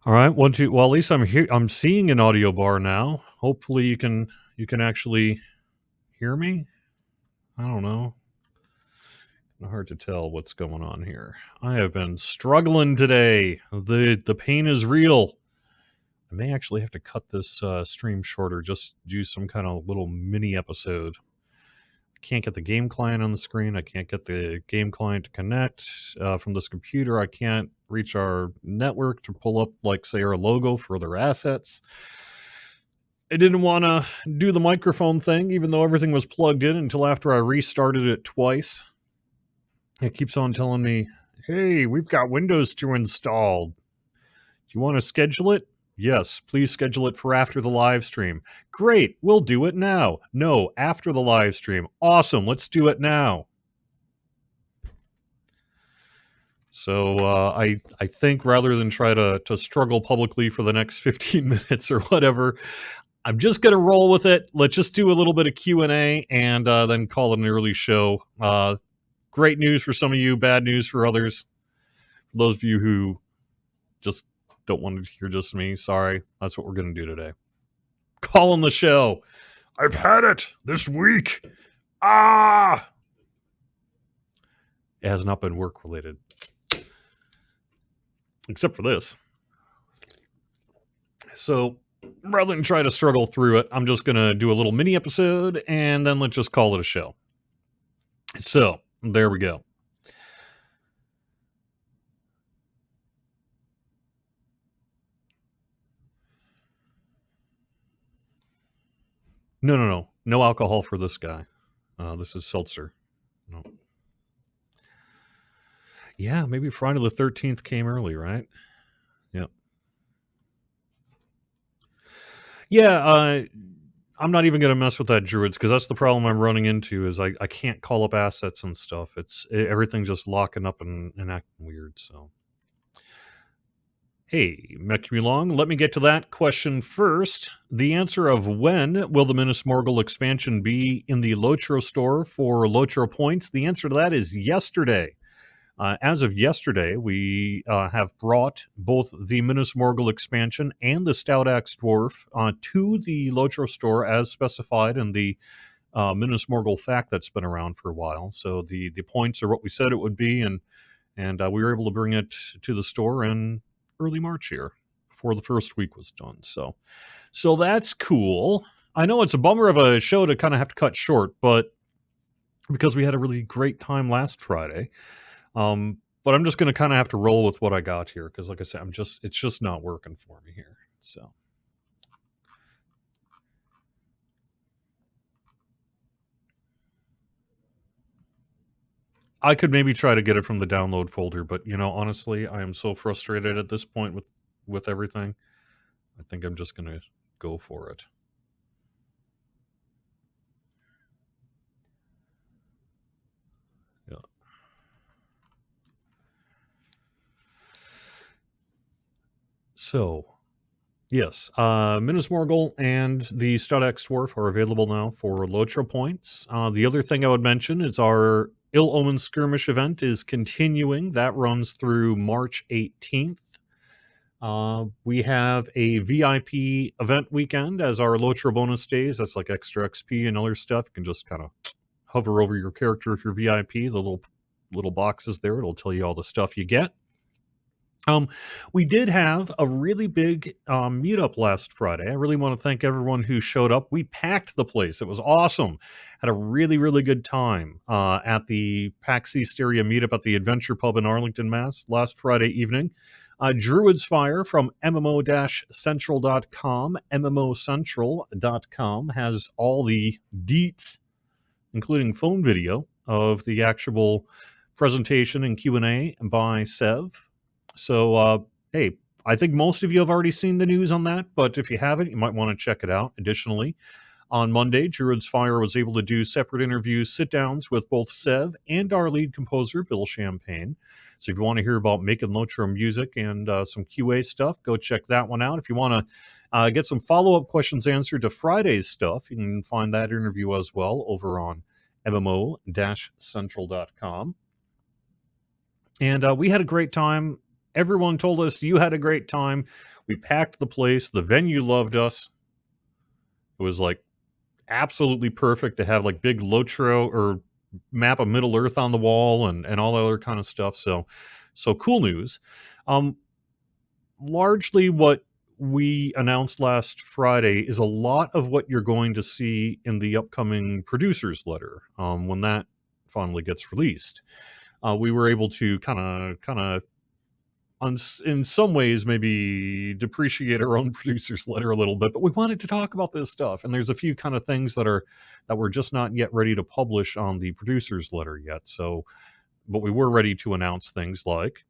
All right, one, two. Well, at least I'm here. I'm seeing an audio bar now. Hopefully, you can actually hear me. I don't know. Hard to tell what's going on here. I have been struggling today. The pain is real. I may actually have to cut this stream shorter. Just do some kind of little mini episode. I can't get the game client on the screen. I can't get the game client to connect from this computer. I can't reach our network to pull up, like, say, our logo for their assets. I didn't want to do the microphone thing, even though everything was plugged in, until after I restarted it twice. It keeps on telling me, hey, we've got Windows to install. Do you want to schedule it? Yes, please schedule it for after the live stream. Great, we'll do it now. No, after the live stream. Awesome, let's do it now. So I think rather than try to struggle publicly for the next 15 minutes or whatever, I'm just going to roll with it. Let's just do a little bit of Q&A and then call it an early show. Great news for some of you, bad news for others. For those of you who just don't want to hear just me, sorry. That's what we're going to do today. Calling the show. I've had it this week. It has not been work related. Except for this. So rather than try to struggle through it, I'm just going to do a little mini episode and then let's just call it a show. So there we go. No. No alcohol for this guy. This is seltzer. No. Yeah, maybe Friday the 13th came early, right? Yep. Yeah, I'm not even going to mess with that Druids, because that's the problem I'm running into is I can't call up assets and stuff. Everything's just locking up and acting weird, so. Hey, Mecumulong, let me get to that question first. The answer of when will the Minas Morgul expansion be in the Lotro store for Lotro points? The answer to that is yesterday. As of yesterday, we have brought both the Minas Morgul expansion and the Stout Axe Dwarf to the Lotro store as specified in the Minas Morgul fact that's been around for a while. So the points are what we said it would be, and we were able to bring it to the store in early March here before the first week was done. So that's cool. I know it's a bummer of a show to kind of have to cut short, but because we had a really great time last Friday. But I'm just going to kind of have to roll with what I got here because, like I said, it's just not working for me here. So. I could maybe try to get it from the download folder, but honestly, I am so frustrated at this point with everything. I think I'm just going to go for it. Yeah. So, yes, Minas Morgul and the Stud X Dwarf are available now for Lotro points. The other thing I would mention is our Ill Omen Skirmish event is continuing. That runs through March 18th. We have a VIP event weekend as our Lotro bonus days. That's like extra XP and other stuff. You can just kind of hover over your character if you're VIP. The little boxes there, it'll tell you all the stuff you get. We did have a really big meetup last Friday. I really want to thank everyone who showed up. We packed the place. It was awesome. Had a really, really good time at the PAX East area meetup at the Adventure Pub in Arlington, Mass. last Friday evening. Druid's Fire from MMO-Central.com. MMOCentral.com has all the deets, including phone video, of the actual presentation and Q&A by Sev. So, hey, I think most of you have already seen the news on that, but if you haven't, you might want to check it out. Additionally, on Monday, Druid's Fire was able to do separate interviews, sit-downs with both Sev and our lead composer, Bill Champagne. So if you want to hear about making Lotro music and some QA stuff, go check that one out. If you want to get some follow-up questions answered to Friday's stuff, you can find that interview as well over on MMO-Central.com. And we had a great time. Everyone told us you had a great time. We packed the place. The venue loved us. It was like absolutely perfect to have like big Lotro or map of Middle Earth on the wall and all that other kind of stuff. So cool news. Um, Largely what we announced last Friday is a lot of what you're going to see in the upcoming producers letter when that finally gets released. We were able to kind of in some ways maybe depreciate our own producer's letter a little bit, but we wanted to talk about this stuff, and there's a few kind of things that we're just not yet ready to publish on the producer's letter yet. So, but we were ready to announce things like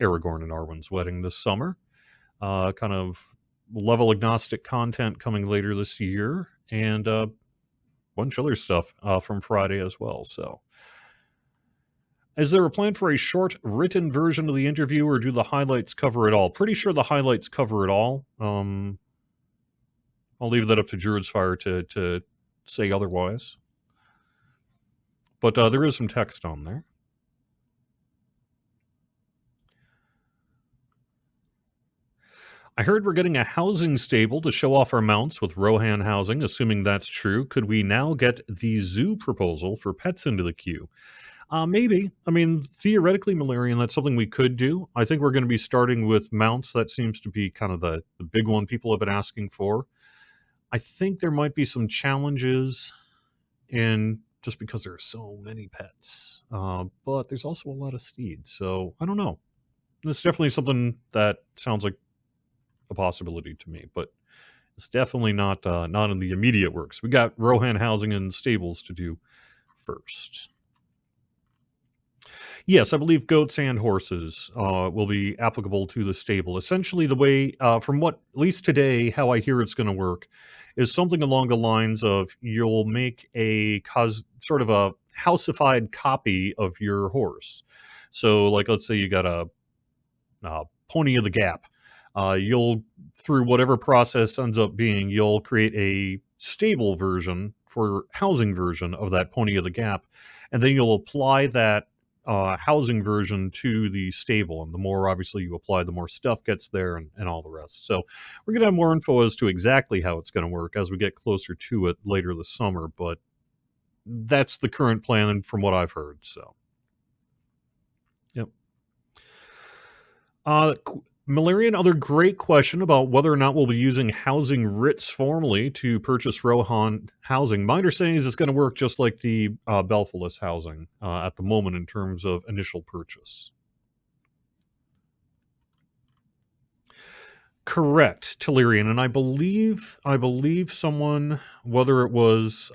Aragorn and Arwen's wedding this summer, kind of level agnostic content coming later this year, and a bunch of other stuff from Friday as well. So, is there a plan for a short written version of the interview, or do the highlights cover it all? Pretty sure the highlights cover it all. I'll leave that up to Druid's Fire to say otherwise. But there is some text on there. I heard we're getting a housing stable to show off our mounts with Rohan housing. Assuming that's true, could we now get the zoo proposal for pets into the queue? Maybe. I mean, theoretically, Malarian, that's something we could do. I think we're going to be starting with mounts. That seems to be kind of the big one people have been asking for. I think there might be some challenges in just because there are so many pets. But there's also a lot of steeds. So I don't know. It's definitely something that sounds like a possibility to me, but it's definitely not in the immediate works. We got Rohan housing and stables to do first. Yes, I believe goats and horses will be applicable to the stable. Essentially, the way, from what, at least today, how I hear it's going to work is something along the lines of you'll make sort of a houseified copy of your horse. So, like, let's say you got a Pony of the Gap. You'll, through whatever process ends up being, you'll create a stable version for housing version of that Pony of the Gap, and then you'll apply that housing version to the stable. And the more obviously you apply, the more stuff gets there and all the rest. So we're going to have more info as to exactly how it's going to work as we get closer to it later this summer. But that's the current plan from what I've heard. So, yep. Malarian, other great question about whether or not we'll be using housing writs formally to purchase Rohan housing. My understanding is it's going to work just like the Belphalis housing at the moment in terms of initial purchase. Correct, Telerian, and I believe someone, whether it was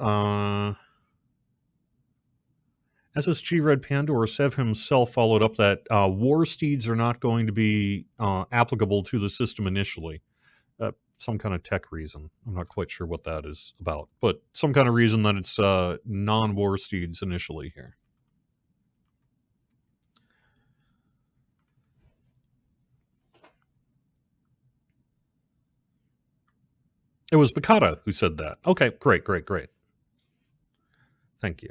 SSG Red Panda or Sev himself, followed up that war steeds are not going to be applicable to the system initially. Some kind of tech reason. I'm not quite sure what that is about, but some kind of reason that it's non-war steeds initially here. It was Bakata who said that. Okay, great. Thank you.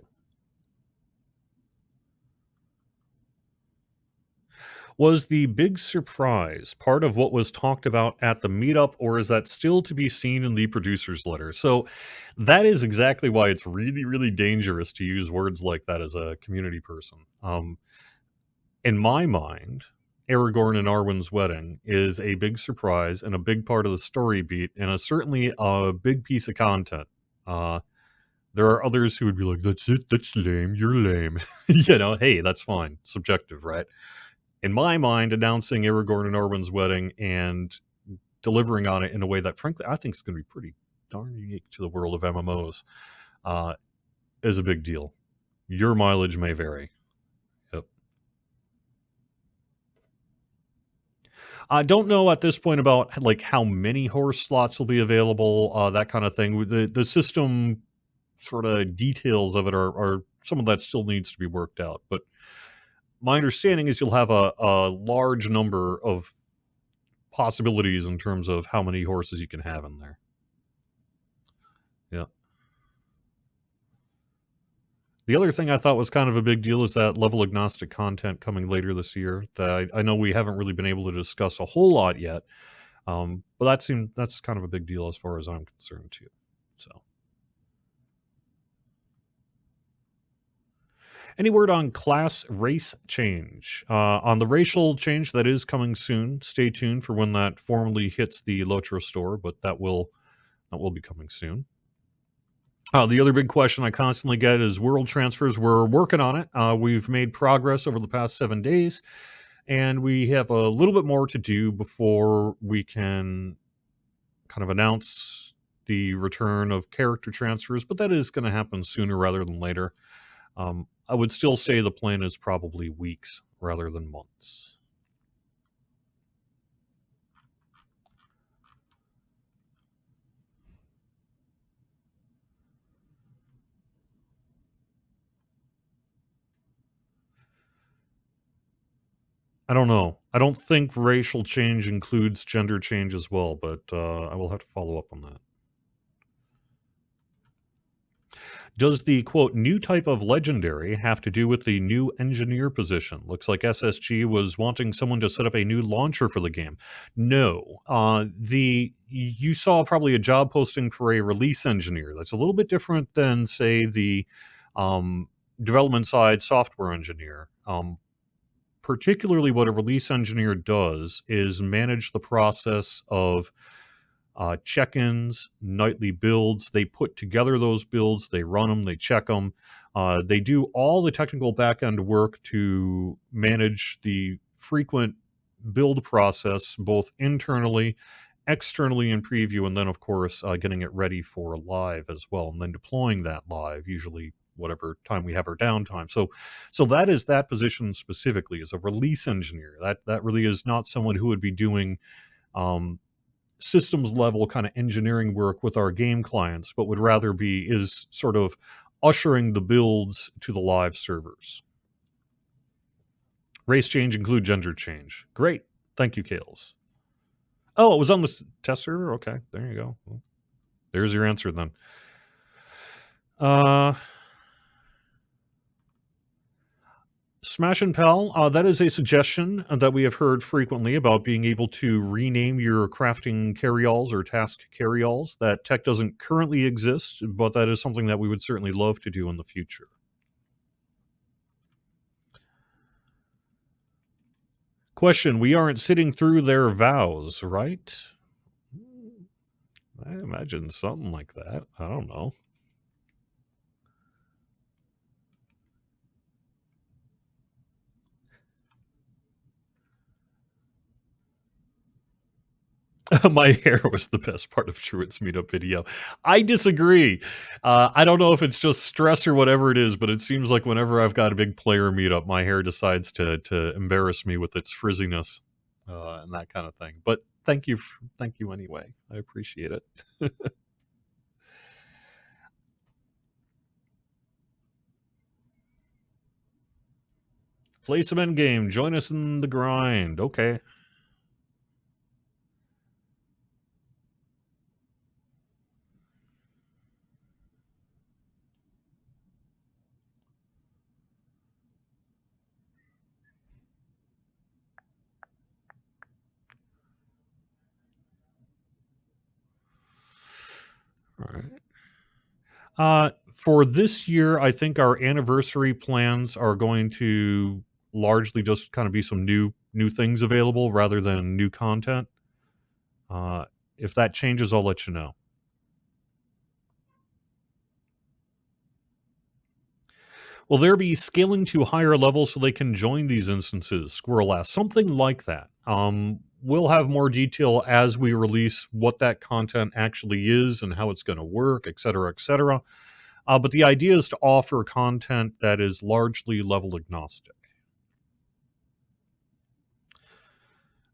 Was the big surprise part of what was talked about at the meetup, or is that still to be seen in the producer's letter? So that is exactly why it's really, really dangerous to use words like that as a community person. In my mind, Aragorn and Arwen's wedding is a big surprise and a big part of the story beat, and certainly a big piece of content. There are others who would be like, "That's it. That's lame. You're lame." Hey, that's fine. Subjective, right? In my mind, announcing Aragorn and Arwen's wedding and delivering on it in a way that, frankly, I think is going to be pretty darn unique to the world of MMOs is a big deal. Your mileage may vary. Yep. I don't know at this point about like how many horse slots will be available, that kind of thing. The system sort of details of it are some of that still needs to be worked out, but my understanding is you'll have a large number of possibilities in terms of how many horses you can have in there. Yeah. The other thing I thought was kind of a big deal is that level agnostic content coming later this year that I know we haven't really been able to discuss a whole lot yet. But that's kind of a big deal as far as I'm concerned too. So, any word on class race change? On the racial change that is coming soon. Stay tuned for when that formally hits the Lotro store, but that will be coming soon. The other big question I constantly get is world transfers. We're working on it. We've made progress over the past 7 days, and we have a little bit more to do before we can kind of announce the return of character transfers, but that is going to happen sooner rather than later. I would still say the plan is probably weeks rather than months. I don't know. I don't think racial change includes gender change as well, but I will have to follow up on that. Does the quote new type of legendary have to do with the new engineer position? Looks like SSG was wanting someone to set up a new launcher for the game. No, the you saw probably a job posting for a release engineer. That's a little bit different than say the um, development side software engineer. Particularly, what a release engineer does is manage the process of check-ins, nightly builds. They put together those builds, they run them, they check them. They do all the technical back-end work to manage the frequent build process, both internally, externally in preview, and then, of course, getting it ready for live as well, and then deploying that live, usually whatever time we have our downtime. So that is that position specifically as a release engineer. That really is not someone who would be doing um, systems level kind of engineering work with our game clients, but would rather be is sort of ushering the builds to the live servers. Race change include gender change. Great. Thank you, Kales. Oh, it was on the test server? Okay, there you go. Well, there's your answer then. Smash and Pal, that is a suggestion that we have heard frequently about being able to rename your crafting carryalls or task carryalls. That tech doesn't currently exist, but that is something that we would certainly love to do in the future. Question, we aren't sitting through their vows, right? I imagine something like that. I don't know. My hair was the best part of Truett's meetup video. I disagree. I don't know if it's just stress or whatever it is, but it seems like whenever I've got a big player meetup, my hair decides to embarrass me with its frizziness and that kind of thing. But thank you anyway. I appreciate it. Play some endgame. Join us in the grind. Okay. All right. For this year, I think our anniversary plans are going to largely just kind of be some new things available rather than new content. Uh, if that changes, I'll let you know. Will there be scaling to higher levels so they can join these instances? Squirrel asks. Something like that. We'll have more detail as we release what that content actually is and how it's going to work, et cetera, et cetera. But the idea is to offer content that is largely level agnostic.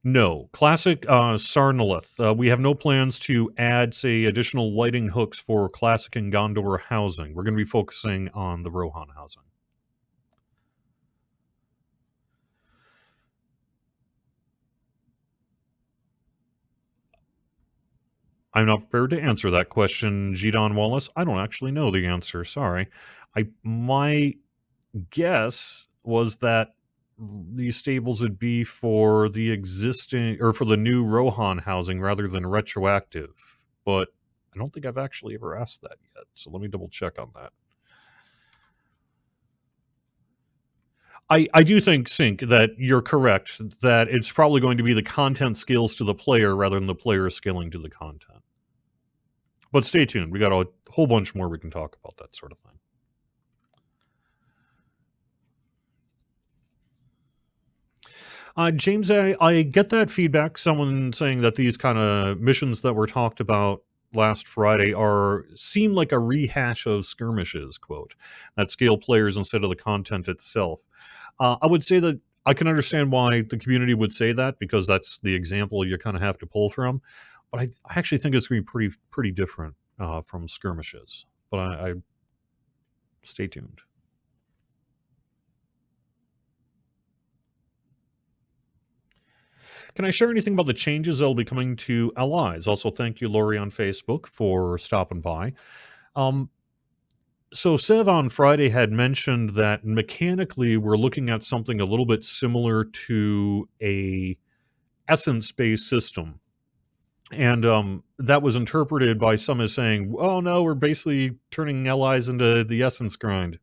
No. Classic Sarnalith. We have no plans to add, say, additional lighting hooks for Classic and Gondor housing. We're going to be focusing on the Rohan housing. I'm not prepared to answer that question, Gidon Wallace. I don't actually know the answer. Sorry. My guess was that these stables would be for the existing or for the new Rohan housing rather than retroactive. But I don't think I've actually ever asked that yet. So let me double check on that. I do think, Sync, that you're correct, that it's probably going to be the content scales to the player rather than the player scaling to the content. But stay tuned. We got a whole bunch more we can talk about that sort of thing. James, I get that feedback. Someone saying that these kind of missions that were talked about last Friday seem like a rehash of skirmishes, quote, that scale players instead of the content itself. I would say that I can understand why the community would say that, because that's the example you kind of have to pull from. But I actually think it's going to be pretty different from skirmishes. But I stay tuned. Can I share anything about the changes that will be coming to allies? Also, thank you, Lori, on Facebook for stopping by. So Sev on Friday had mentioned that mechanically we're looking at something a little bit similar to a essence-based system. And that was interpreted by some as saying, oh no, we're basically turning allies into the essence grind.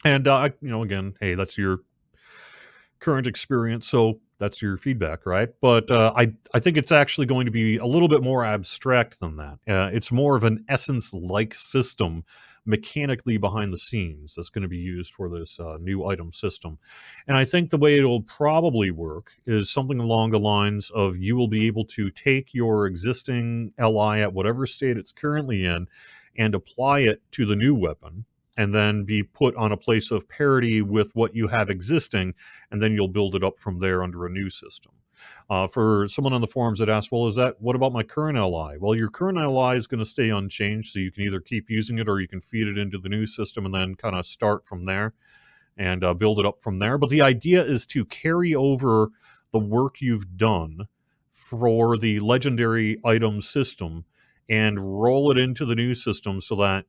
And, again, hey, that's your current experience, so that's your feedback, right? But I think it's actually going to be a little bit more abstract than that. It's more of an essence-like system mechanically behind the scenes that's going to be used for this new item system. And I think the way it'll probably work is something along the lines of you will be able to take your existing LI at whatever state it's currently in and apply it to the new weapon, and then be put on a place of parity with what you have existing, and then you'll build it up from there under a new system. For someone on the forums that asked, well, what about my current LI? Well, your current LI is going to stay unchanged, so you can either keep using it or you can feed it into the new system and then kind of start from there and build it up from there. But the idea is to carry over the work you've done for the legendary item system and roll it into the new system so that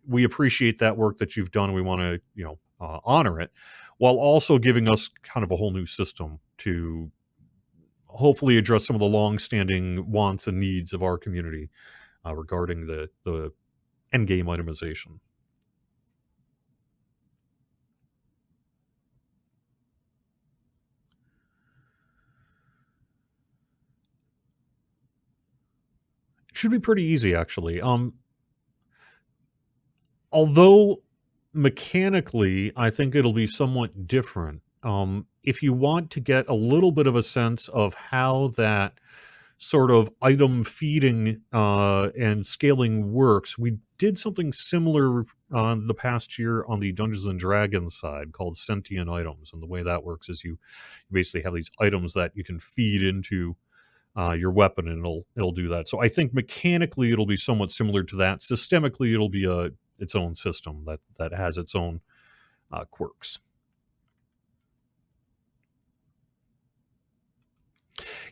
we appreciate that work that you've done. We want to, honor it, while also giving us kind of a whole new system to hopefully address some of the long-standing wants and needs of our community regarding the endgame itemization. It should be pretty easy, actually. Although mechanically, I think it'll be somewhat different. If you want to get a little bit of a sense of how that sort of item feeding and scaling works, we did something similar the past year on the Dungeons and Dragons side called sentient items. And the way that works is you basically have these items that you can feed into your weapon, and it'll do that. So I think mechanically it'll be somewhat similar to that. Systemically, it'll be its own system that has its own quirks.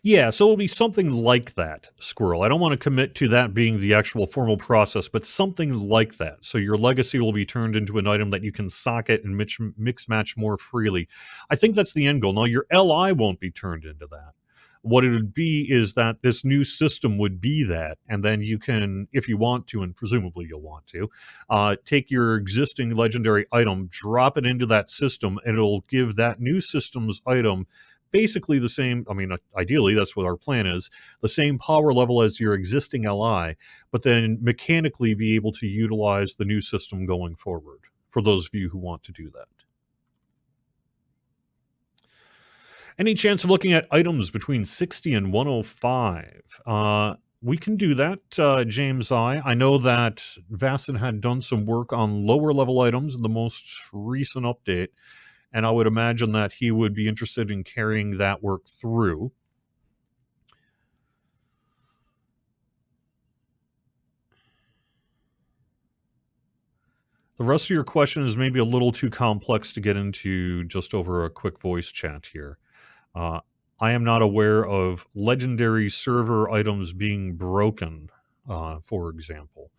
Yeah, so it'll be something like that, Squirrel. I don't want to commit to that being the actual formal process, but something like that. So your legacy will be turned into an item that you can socket and mix match more freely. I think that's the end goal. Now, your LI won't be turned into that. What it would be is that this new system would be that, and then you can, if you want to, and presumably you'll want to, take your existing legendary item, drop it into that system, and it'll give that new system's item basically the same. I mean, ideally, that's what our plan is, the same power level as your existing LI, but then mechanically be able to utilize the new system going forward, for those of you who want to do that. Any chance of looking at items between 60 and 105? We can do that, James I know that Vasson had done some work on lower level items in the most recent update, and I would imagine that he would be interested in carrying that work through. The rest of your question is maybe a little too complex to get into just over a quick voice chat here. I am not aware of legendary server items being broken, for example.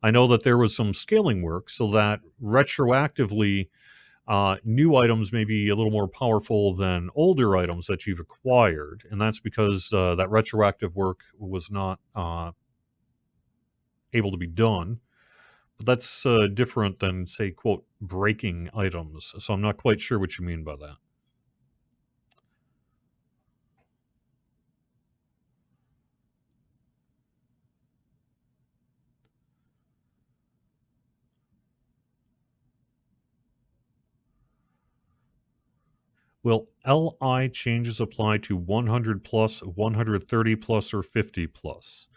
I know that there was some scaling work so that retroactively new items may be a little more powerful than older items that you've acquired, and that's because that retroactive work was not able to be done. But that's different than, say, quote, breaking items. So I'm not quite sure what you mean by that. Will LI changes apply to 100 plus, 130 plus, or 50 plus?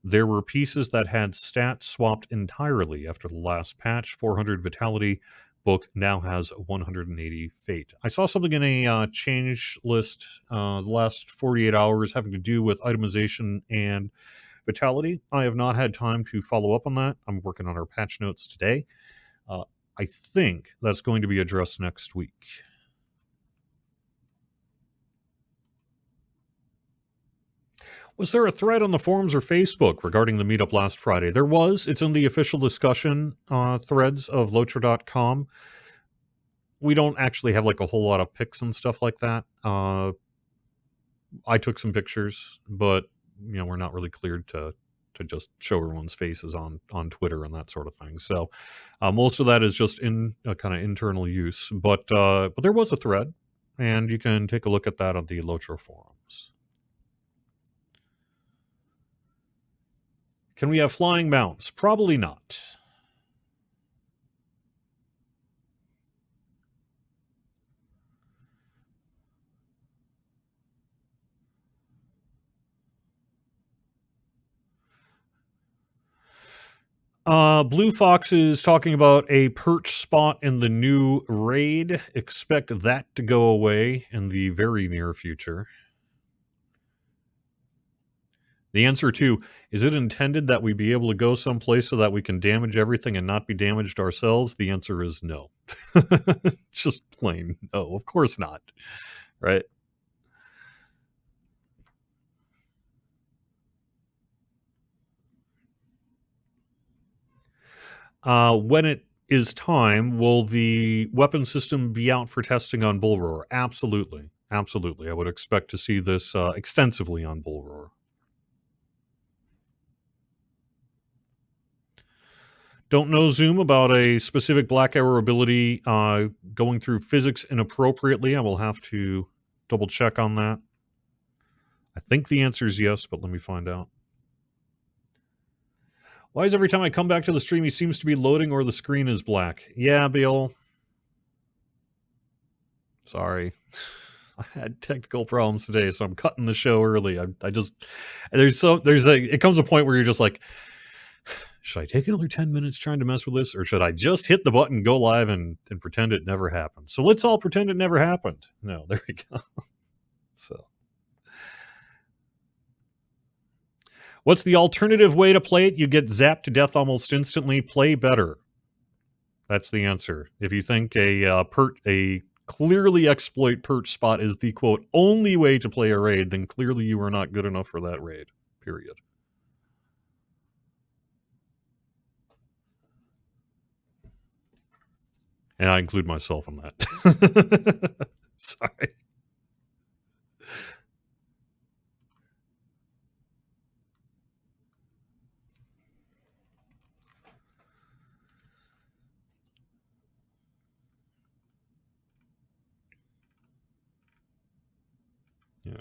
There were pieces that had stats swapped entirely after the last patch. 400 Vitality book now has 180 Fate. I saw something in a change list the last 48 hours having to do with itemization and Vitality. I have not had time to follow up on that. I'm working on our patch notes today. I think that's going to be addressed next week. Was there a thread on the forums or Facebook regarding the meetup last Friday? There was. It's in the official discussion threads of Lotra.com. We don't actually have like a whole lot of pics and stuff like that. I took some pictures, but we're not really cleared to just show everyone's faces on Twitter and that sort of thing. So most of that is just in kind of internal use. But there was a thread, and you can take a look at that on the Lotra forums. Can we have flying mounts? Probably not. Blue Fox is talking about a perch spot in the new raid. Expect that to go away in the very near future. The answer to, is it intended that we be able to go someplace so that we can damage everything and not be damaged ourselves? The answer is no. Just plain no. Of course not. Right? When it is time, will the weapon system be out for testing on Bullroar? Absolutely. Absolutely. I would expect to see this extensively on Bullroar. Don't know, Zoom, about a specific Black Arrow ability going through physics inappropriately. I will have to double check on that. I think the answer is yes, but let me find out. Why is every time I come back to the stream he seems to be loading or the screen is black? Yeah, Bill. Sorry. I had technical problems today, so I'm cutting the show early. I just it comes a point where you're just like, should I take another 10 minutes trying to mess with this, or should I just hit the button, go live, and pretend it never happened? So let's all pretend it never happened. No, there we go. So, what's the alternative way to play it? You get zapped to death almost instantly. Play better. That's the answer. If you think a clearly exploit perch spot is the quote only way to play a raid, then clearly you are not good enough for that raid. Period. And I include myself in that. Sorry. Yeah.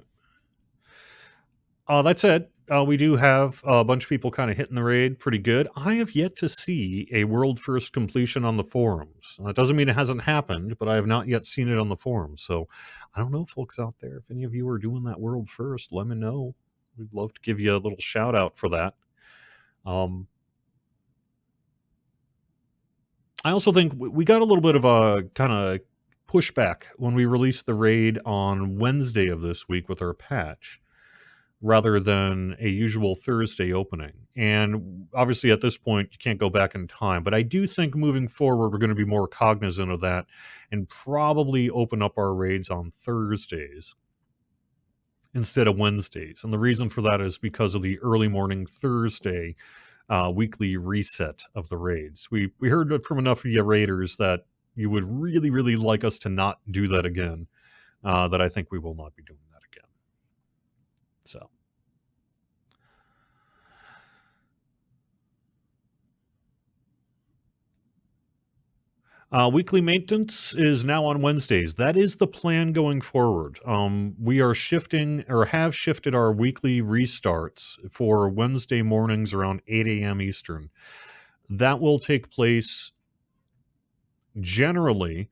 That said, we do have a bunch of people kind of hitting the raid pretty good. I have yet to see a world first completion on the forums. That doesn't mean it hasn't happened, but I have not yet seen it on the forums. So I don't know, folks out there, if any of you are doing that world first, let me know. We'd love to give you a little shout out for that. I also think we got a little bit of a kind of pushback when we released the raid on Wednesday of this week with our patch, rather than a usual Thursday opening. And obviously at this point, you can't go back in time. But I do think moving forward, we're going to be more cognizant of that and probably open up our raids on Thursdays instead of Wednesdays. And the reason for that is because of the early morning Thursday weekly reset of the raids. We heard from enough of you raiders that you would really, really like us to not do that again, that I think we will not be doing that again. So. Weekly maintenance is now on Wednesdays. That is the plan going forward. We are shifting or have shifted our weekly restarts for Wednesday mornings around 8 a.m. Eastern. That will take place generally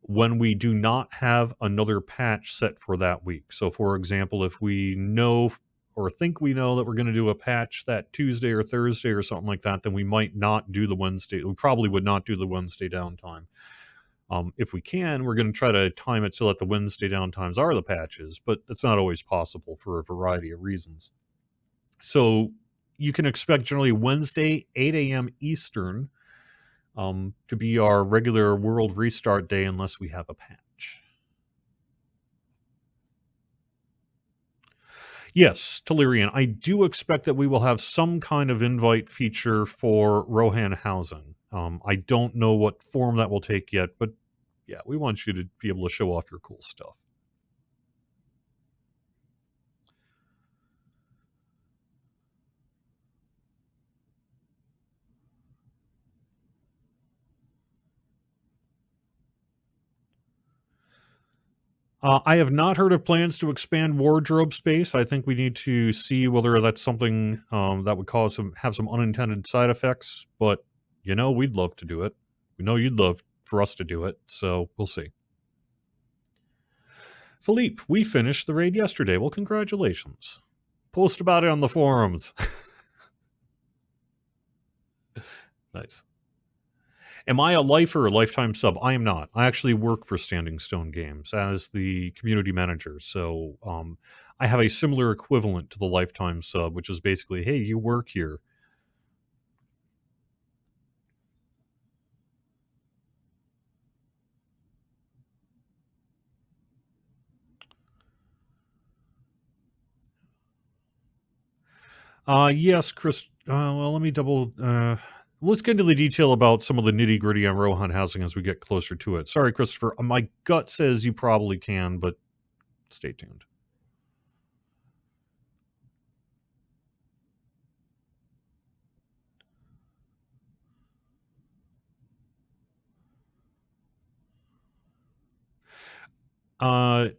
when we do not have another patch set for that week. So, for example, if we know or think we know that we're going to do a patch that Tuesday or Thursday or something like that, then we might not do the Wednesday. We probably would not do the Wednesday downtime. If we can, we're going to try to time it so that the Wednesday downtimes are the patches, but it's not always possible for a variety of reasons. So you can expect generally Wednesday, 8 a.m. Eastern, to be our regular world restart day unless we have a patch. Yes, Telerian, I do expect that we will have some kind of invite feature for Rohan housing. I don't know what form that will take yet, but yeah, we want you to be able to show off your cool stuff. I have not heard of plans to expand wardrobe space. I think we need to see whether that's something that would have some unintended side effects. But we'd love to do it. We know you'd love for us to do it, so we'll see. Philippe, we finished the raid yesterday. Well, congratulations. Post about it on the forums. Nice. Am I a lifer or lifetime sub? I am not. I actually work for Standing Stone Games as the community manager. So I have a similar equivalent to the lifetime sub, which is basically, hey, you work here. Yes, Chris. Well, let me double. Let's get into the detail about some of the nitty gritty on Rohan housing as we get closer to it. Sorry, Christopher. My gut says you probably can, but stay tuned.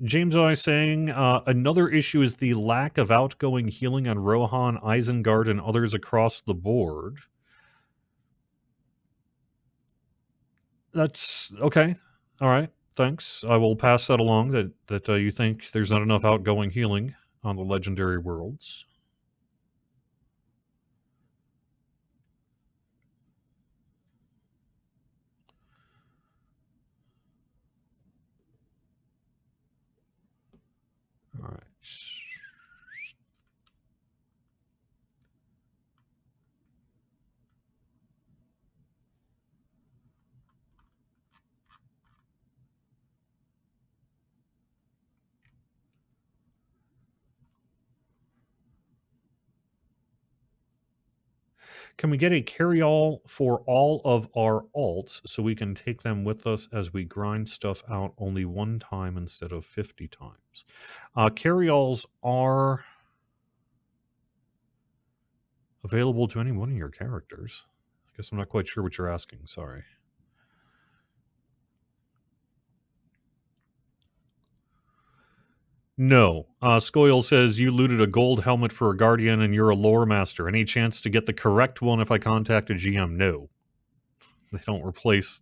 James I saying another issue is the lack of outgoing healing on Rohan, Isengard, and others across the board. That's okay. All right. Thanks. I will pass that along. That you think there's not enough outgoing healing on the legendary worlds. All right. Can we get a carry-all for all of our alts so we can take them with us as we grind stuff out only one time instead of 50 times? Carry-alls are available to any one of your characters. I guess I'm not quite sure what you're asking. Sorry. No. Scoil says you looted a gold helmet for a guardian and you're a lore master. Any chance to get the correct one if I contact a GM? No. They don't replace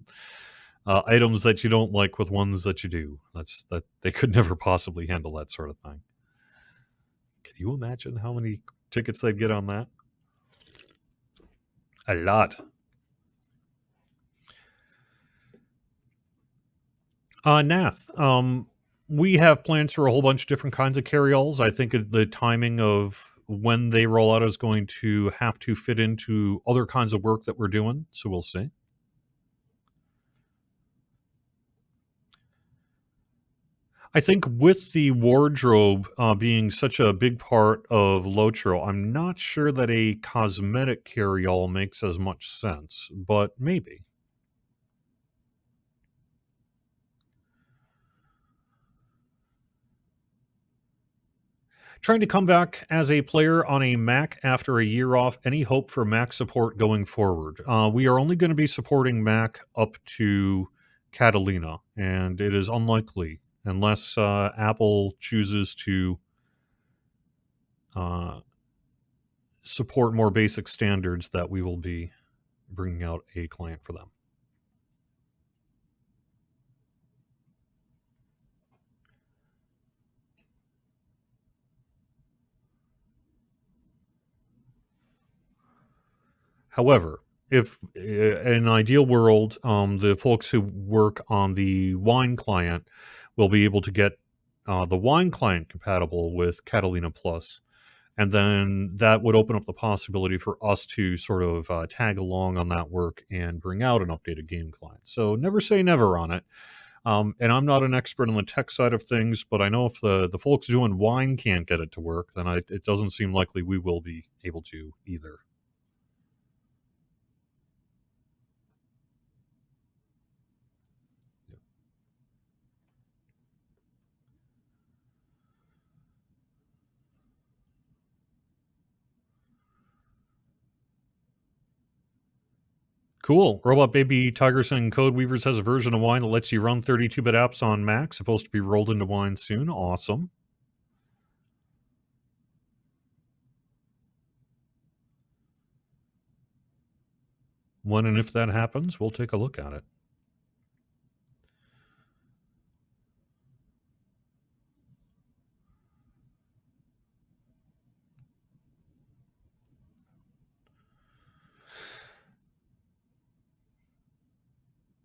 items that you don't like with ones that you do. That they could never possibly handle that sort of thing. Can you imagine how many tickets they'd get on that? A lot. Nath, we have plans for a whole bunch of different kinds of carry-alls. I think the timing of when they roll out is going to have to fit into other kinds of work that we're doing, so we'll see. I think with the wardrobe being such a big part of Lotro, I'm not sure that a cosmetic carry-all makes as much sense, but maybe. Trying to come back as a player on a Mac after a year off. Any hope for Mac support going forward? We are only going to be supporting Mac up to Catalina, and it is unlikely unless Apple chooses to uh, support more basic standards that we will be bringing out a client for them. However, if in an ideal world, the folks who work on the Wine client will be able to get the Wine client compatible with Catalina Plus, and then that would open up the possibility for us to sort of tag along on that work and bring out an updated game client. So never say never on it. And I'm not an expert on the tech side of things, but I know if the folks doing Wine can't get it to work, then it doesn't seem likely we will be able to either. Cool. Robot Baby Tigerson and Code Weavers has a version of Wine that lets you run 32-bit apps on Mac. Supposed to be rolled into Wine soon. Awesome. When and if that happens, we'll take a look at it.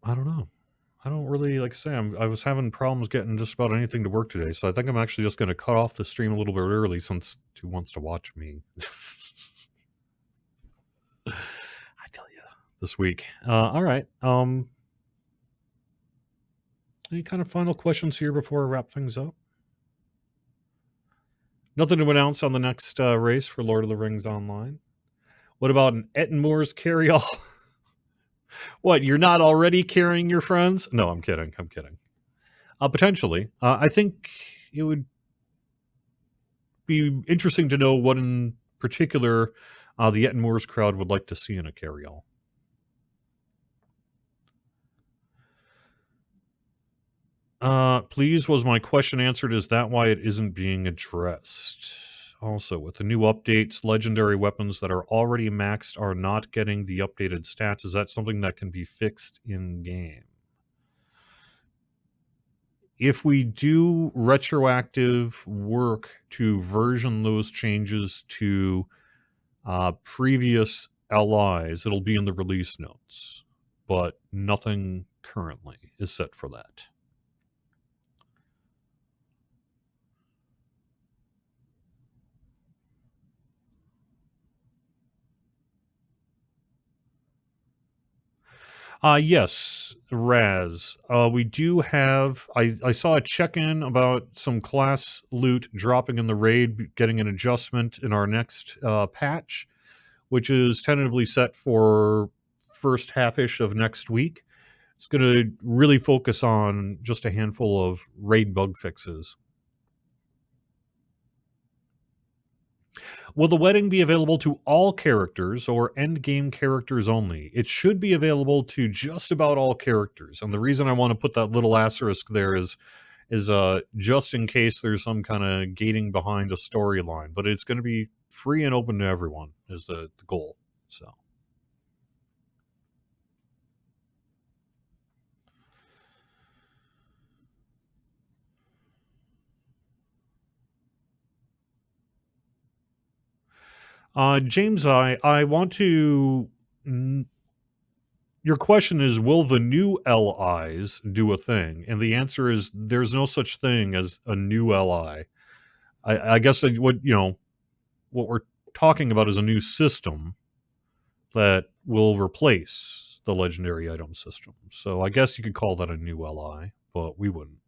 I don't know. I don't really, like I say, I was having problems getting just about anything to work today, so I think I'm actually just going to cut off the stream a little bit early since who wants to watch me? I tell you, this week. All right. Any kind of final questions here before I wrap things up? Nothing to announce on the next race for Lord of the Rings Online. What about an Ettenmoor's carry-all? What, you're not already carrying your friends? No, I'm kidding. I'm kidding. Potentially. I think it would be interesting to know what in particular the Ettenmoor's crowd would like to see in a carry-all. Please, was my question answered? Is that why it isn't being addressed? Also, with the new updates, legendary weapons that are already maxed are not getting the updated stats. Is that something that can be fixed in-game? If we do retroactive work to version those changes to previous LIs, it'll be in the release notes, but nothing currently is set for that. Yes, Raz. We do have. I saw a check in about some class loot dropping in the raid, getting an adjustment in our next patch, which is tentatively set for first half-ish of next week. It's going to really focus on just a handful of raid bug fixes. Will the wedding be available to all characters or endgame characters only? It should be available to just about all characters. And the reason I want to put that little asterisk there is just in case there's some kind of gating behind a storyline. But it's going to be free and open to everyone is the goal. So. James, I want to. Your question is, will the new LIs do a thing? And the answer is, there's no such thing as a new LI. I guess what we're talking about is a new system that will replace the legendary item system. So I guess you could call that a new LI, but we wouldn't.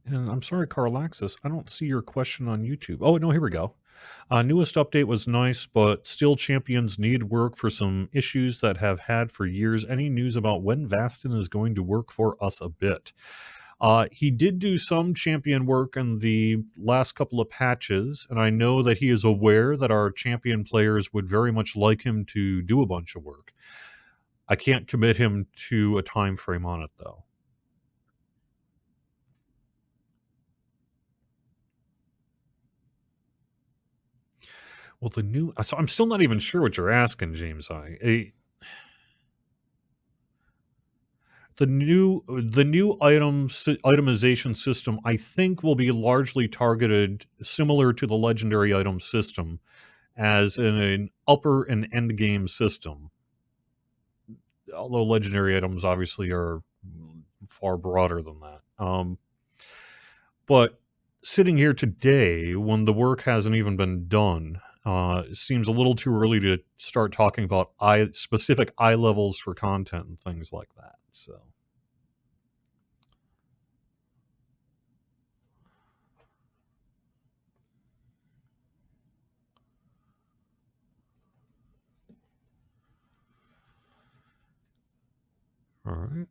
And I'm sorry, Carlaxis, I don't see your question on YouTube. Oh, no, here we go. Newest update was nice, but still champions need work for some issues that have had for years. Any news about when Vastin is going to work for us a bit? He did do some champion work in the last couple of patches, and I know that he is aware that our champion players would very much like him to do a bunch of work. I can't commit him to a time frame on it, though. Well, the new. So I'm still not even sure what you're asking, James. The new itemization system, I think, will be largely targeted similar to the legendary item system, as in an upper and end game system. Although legendary items obviously are far broader than that. But sitting here today, when the work hasn't even been done, it seems a little too early to start talking about specific eye levels for content and things like that. So, all right.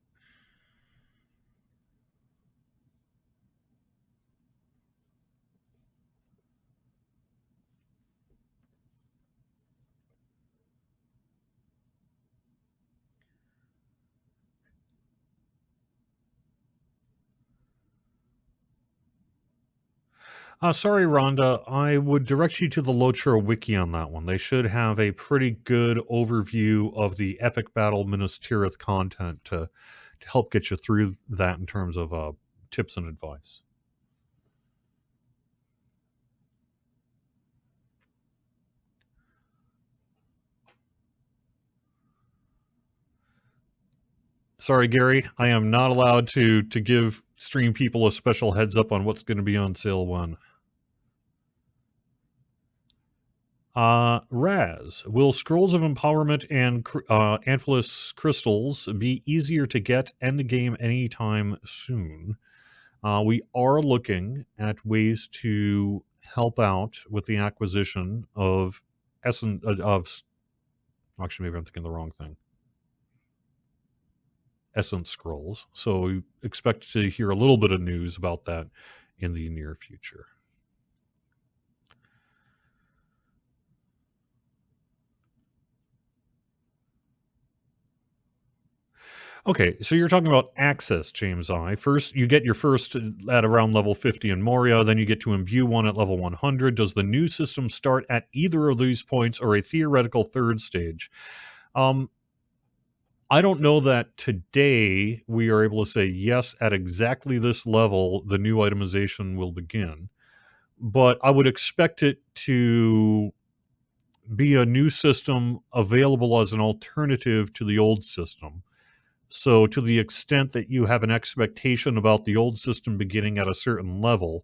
Sorry, Rhonda. I would direct you to the Lotro wiki on that one. They should have a pretty good overview of the epic battle Minas Tirith content to help get you through that in terms of tips and advice. Sorry, Gary. I am not allowed to give stream people a special heads up on what's going to be on sale when. Raz, will Scrolls of Empowerment and Anthless Crystals be easier to get end game anytime soon? We are looking at ways to help out with the acquisition of actually, maybe I'm thinking the wrong thing. Essence Scrolls. So we expect to hear a little bit of news about that in the near future. Okay, so you're talking about access, James I. First, you get your first at around level 50 in Moria, then you get to imbue one at level 100. Does the new system start at either of these points or a theoretical third stage? I don't know that today we are able to say, yes, at exactly this level, the new itemization will begin. But I would expect it to be a new system available as an alternative to the old system. So, to the extent that you have an expectation about the old system beginning at a certain level,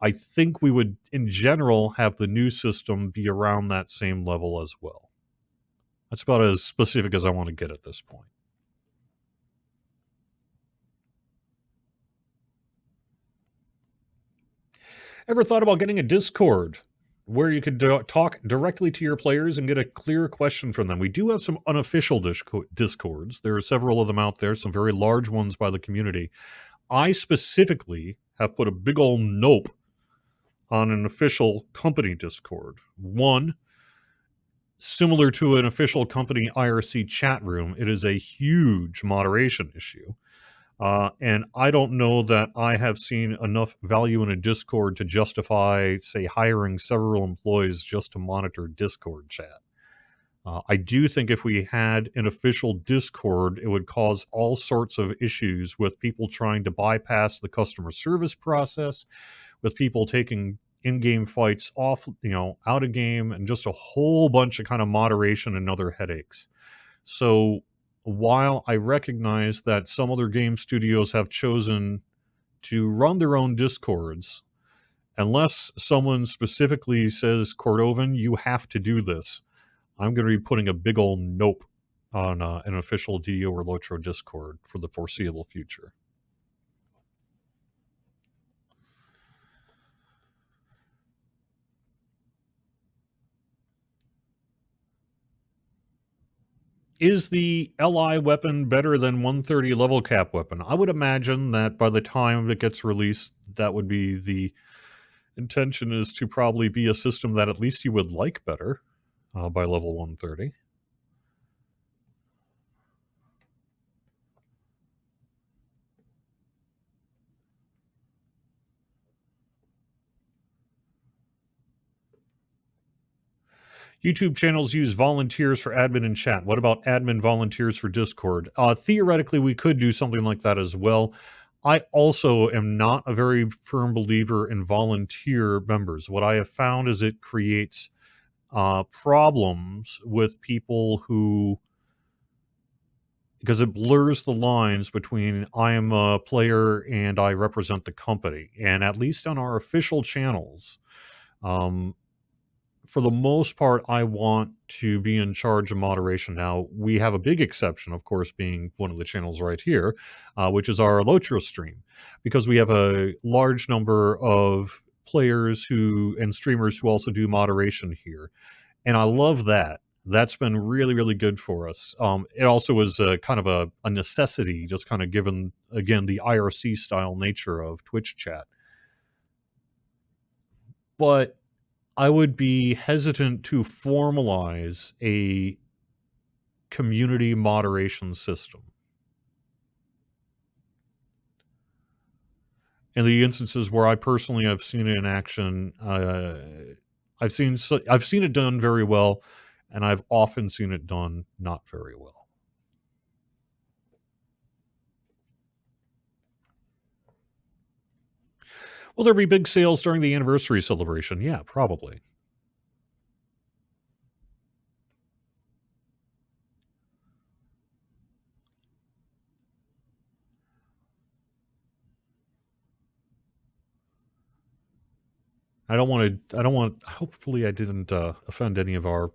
I think we would, in general, have the new system be around that same level as well. That's about as specific as I want to get at this point. Ever thought about getting a Discord where you could talk directly to your players and get a clear question from them? We do have some unofficial Discords. There are several of them out there, some very large ones by the community. I specifically have put a big old nope on an official company Discord. One, similar to an official company IRC chat room, it is a huge moderation issue. And I don't know that I have seen enough value in a Discord to justify, say, hiring several employees just to monitor Discord chat. I do think if we had an official Discord, it would cause all sorts of issues with people trying to bypass the customer service process, with people taking in-game fights off, out of game, and just a whole bunch of kind of moderation and other headaches. So while I recognize that some other game studios have chosen to run their own Discords, unless someone specifically says, Cordovan, you have to do this, I'm going to be putting a big old nope on an official DO or Lotro Discord for the foreseeable future. Is the LI weapon better than 130 level cap weapon? I would imagine that by the time it gets released, that would be the intention, is to probably be a system that at least you would like better by level 130. YouTube channels use volunteers for admin and chat. What about admin volunteers for Discord? Theoretically, we could do something like that as well. I also am not a very firm believer in volunteer members. What I have found is it creates problems with people who, because it blurs the lines between I am a player and I represent the company. And at least on our official channels, for the most part, I want to be in charge of moderation. Now, we have a big exception, of course, being one of the channels right here, which is our Lotro stream, because we have a large number of players who and streamers who also do moderation here. And I love that. That's been really, really good for us. It also is a kind of a necessity, just kind of given, again, the IRC style nature of Twitch chat. But I would be hesitant to formalize a community moderation system. In the instances where I personally have seen it in action, I've seen it done very well, and I've often seen it done not very well. Will there be big sales during the anniversary celebration? Yeah, probably. Hopefully I didn't offend any of our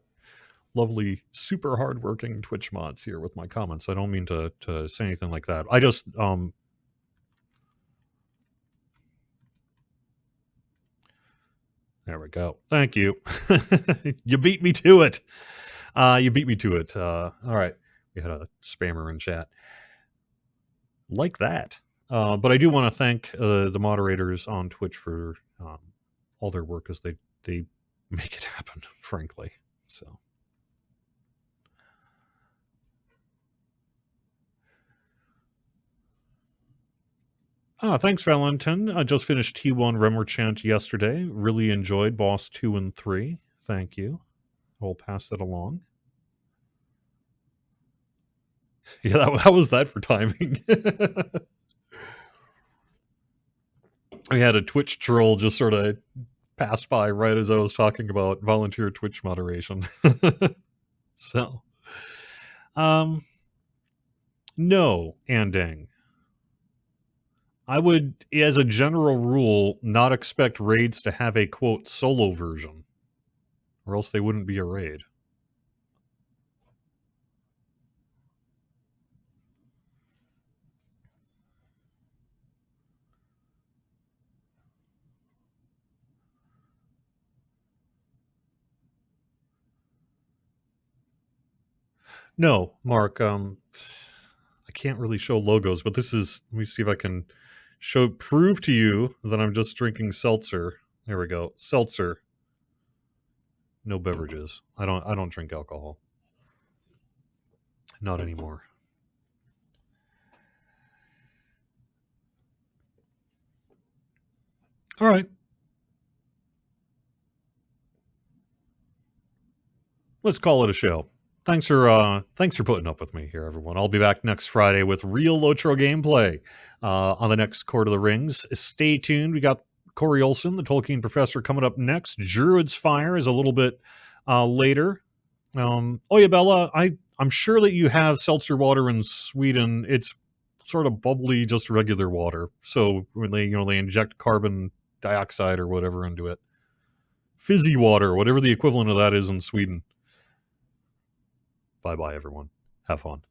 lovely, super hardworking Twitch mods here with my comments. I don't mean to say anything like that. I just, there we go. Thank you. You beat me to it. You beat me to it. All right. We had a spammer in chat. Like that. But I do want to thank the moderators on Twitch for all their work, as they make it happen, frankly. So. Thanks, Valentin. I just finished T1 Remerchant yesterday. Really enjoyed Boss 2 and 3. Thank you. I'll pass that along. Yeah, how was that for timing? I had a Twitch troll just sort of pass by right as I was talking about volunteer Twitch moderation. So, no, Andang. I would, as a general rule, not expect raids to have a, quote, solo version, or else they wouldn't be a raid. No, Mark, I can't really show logos, but this is, let me see if I can prove to you that I'm just drinking seltzer. There we go. Seltzer. No beverages. I don't drink alcohol. Not anymore. All right. Let's call it a show. Thanks for putting up with me here, everyone. I'll be back next Friday with real Lotro gameplay on the next Court of the Rings. Stay tuned. We got Corey Olson, the Tolkien professor, coming up next. Druid's Fire is a little bit later. Oh yeah, Bella, I'm sure that you have seltzer water in Sweden. It's sort of bubbly, just regular water. So when they inject carbon dioxide or whatever into it, fizzy water, whatever the equivalent of that is in Sweden. Bye-bye, everyone. Have fun.